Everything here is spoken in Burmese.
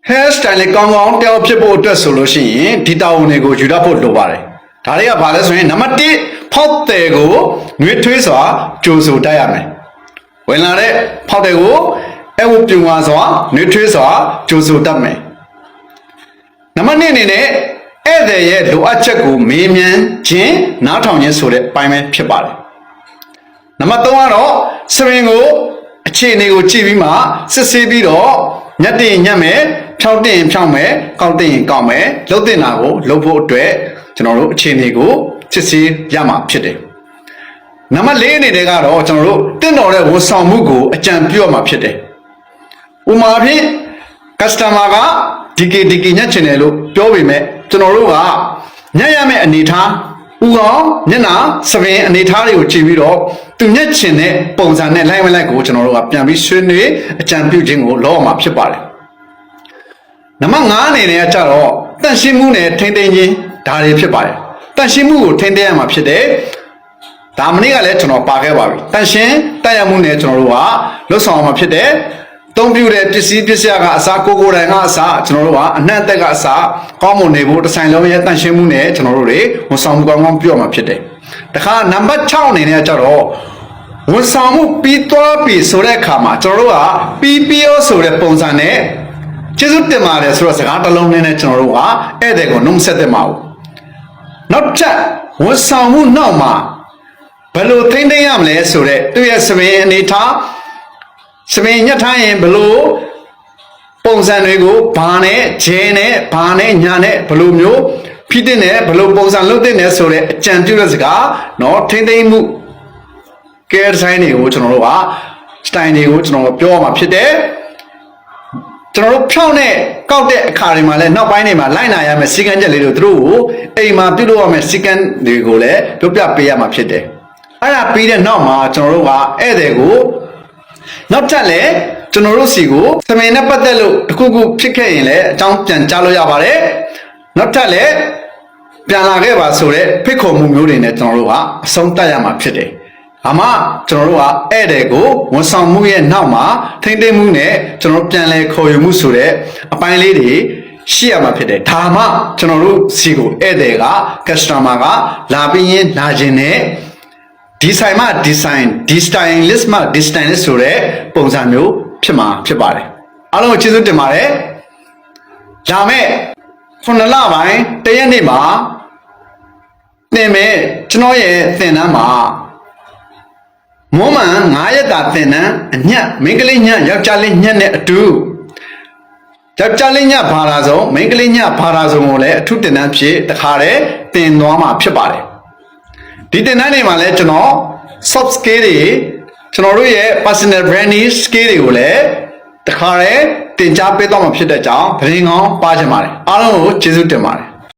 hairstyle လေးကောင်းကောင်းတယောက်ဖြစ်ဖို့အတွက်ဆိုလို့ရှိရင်ဒီတာဝန်တွေကိုယူတတ်ဖို့လိုပါတယ်ဒါတွေကဘာလဲဆိုရင်နံပါတ်1ဖောက်တယ်ကိုနှွေးထွေးစွာကြိုဆိုတတ်ရမယ်ဝင်လာတဲ့ဖောက်တယ်ကိုအဝပြုံသွားစွာနှွေးထွေးစွာကြိုဆိုတတ်မယ်နံပါတ်2အနေနဲ့ဧည့်သည်ရဲ့လိုအပ်ချက်ကိုမေးမြန်းခြင်းနားထောင်ခြင်းဆိုတဲ့ပိုင်းပဲဖြစ်ပါတယ်နံပါတ်3ကတော့စပင်ကိုအခြေအနေကိုကြည့်ပြီးမှစစ်ဆေးပြီးတော့ညက်တင်ညက်မယ်ဖြောက်တင်ဖြောက်မယ်ကောက်တင်ကောက်မယ်လှုပ်တင်တာကိုလှုပ်ဖို့အတွက်ကျွန်တော်တို့အခြေအနေကိုစစ်ဆေးရမှာဖြစ်တယ်နံပါတ်4အနေနဲ့ကတော့ကျွန်တော်တို့တင့်တော်တဲ့ဝန်ဆောင်မှုကိုအကြံပြုရမှာဖြစ်တယ်ဥပမာဖြင့် customer ကဒီညက်ချင်တယ်လို့ပြောပေမဲ့ကျွန်တော်တို့ကညက်ရမယ့်အနေထားဥအောင်မျက်နှာစပင်အနေထားတွေကိုကြည့်ပြီးတော့သူညက်ချင်တဲ့ပုံစံနဲ့လိုက်မလိုက်ကိုကျွန်တော်တို့ကပြန်ပြီးဆွေးနွေးအကြံပြုခြင်းကိုလုပ်ရမှာဖြစ်ပါတယ်နံပါတ်5အနေနဲ့ကျတော့တန့်ရှင်းမှုနဲ့ထိန်းသိမ်းခြင်းဒါတွေဖြစ်ပါတယ်တန့်ရှင်းမှုကိုထိန်းသိမ်းရမှာဖြစ်တယ်ဒါမနေ့ကလည်းကျွန်တော်ပါခဲ့ပါပြီတန့်ရှင်းတက်ရမှုနဲ့ကျွန်တော်တို့ကလွတ်ဆောင်ရမှာဖြစ်တယ်သုံးပြတဲ့ပစ္စည်းကအစားကိုတိုင်ကအစားကျွန်တော်တို့ကအနှံ့သက်ကအစားကောင်းမွန်နေဖို့တစ်ဆိုင်လုံးရဲ့တန့်ရှင်းမှုနဲ့ကျွန်တော်တို့တွေဝန်ဆောင်မှုကောင်းကောင်းပြုရမှာဖြစ်တယ်တခါနံပါတ်6အနေနဲ့ကျတော့ဝန်ဆောင်မှုပြီးသွားပြီဆိုတဲ့အခါမှာကျွန်တော်တို့က PPO ဆိုတဲ့ပုံစံနဲ့ကျေးဇူးတင်ပါတယ်ဆိုတော့စကားတစ်လုံးနဲ့ကျွန်တော်တို့ကဧည့်သည်ကိုနှုတ်ဆက်တဲ့မှာနောက်ချက်ဝန်ဆောင်မှုနောက်မှာဘယ်လိုထိန်းသိမ်းရမလဲဆိုတဲ့သူရဲ့စပင်အနေထားစပင်ညှက်ထားရင်ဘယ်လိုပုံစံတွေကိုဘာနဲ့ဂျဲနဲ့ဘာနဲ့ညာနဲ့ဘယ်လိုမျိုးဖိတဲ့နဲ့ဘယ်လိုပုံစံလုပ်တဲ့နဲ့ဆိုတဲ့အကြံပြုတဲ့စကားเนาะထိန်းသိမ်းမှုကဲဆိုင်တွေကိုကျွန်တော်တို့ကစတိုင်တွေကိုကျွန်တော်ပြောရမှာဖြစ်တယ်ကျွန်တော်တို့ဖြောင်းနဲ့ကောက်တဲ့အခါတွေမှာလည်းနောက်ပိုင်းတွေမှာလိုက်နာရမယ်စီကံချက်လေးတွေသူတို့ကိုအိမ်မှာပြုလုပ်ရမယ်စီကံတွေကိုလည်းပြပြပေးရမှာဖြစ်တယ်အဲ့ဒါပြီးတဲ့နောက်မှာကျွန်တော်တို့ကဧည့်သည်ကိုနောက်ထပ်လည်းကျွန်တော်တို့စီကိုသမင်နဲ့ပတ်သက်လို့တစ်ခုခုဖြစ်ခဲ့ရင်လည်းအကြောင်းပြန်ကြားလို့ရပါတယ်နောက်ထပ်လည်းပြန်လာခဲ့ပါဆိုတဲ့ဖိတ်ခေါ်မှုမျိုးတွေနဲ့ကျွန်တော်တို့ကအဆုံးသတ်ရမှာဖြစ်တယ်ဒါမှကျွန်တော်တို့ကဧည့်သည်ကိုဝန်ဆောင်မှုရဲ့နောက်မှာထိမ့်သိမ်းမှုနဲ့ကျွန်တော်ပြန်လဲခေါ်ယူမှုဆိုတဲ့အပိုင်းလေးတွေရှိရမှာဖြစ်တယ်ဒါမှကျွန်တော်တို့စီကိုဧည့်သည်က customer ကလာပြီးရင်လာခြင်းနဲ့ဒီဆိုင်မှဒီဆိုင်ဒီ stylist မှဒီ stylist ဆိုတဲ့ပုံစံမျိုးဖြစ်မှာဖြစ်ပါတယ်အားလုံးကျေးဇူးတင်ပါတယ်ဒါမဲ့9လပိုင်းတရက်နေ့မှာသင်မဲ့ကျွန်တော်ရဲ့သင်တန်းမှာမွန်းမှန်9ရက်တာသင်တန်းအညက်မိန်းကလေးညက်ယောက်ျားလေးညက်နဲ့အတူယောက်ျားလေးညက်ဘာသာဆုံးမိန်းကလေးညက်ဘာသာဆုံးကိုလည်းအထုသင်တန်းဖြစ်တခါတည်းသင်သွားမှာဖြစ်ပါတယ်ဒီသင်တန်းတွေမှာလည်းကျွန်တော် soft skill တွေကျွန်တော်တို့ရဲ့ personal branding skill တွေကိုလည်းတခါတည်းသင်ကြားပေးတော့မှာဖြစ်တဲ့ကြောင်းဗရင်ကောင်းပါချင်ပါတယ်အားလုံးကိုကျေးဇူးတင်ပါတယ်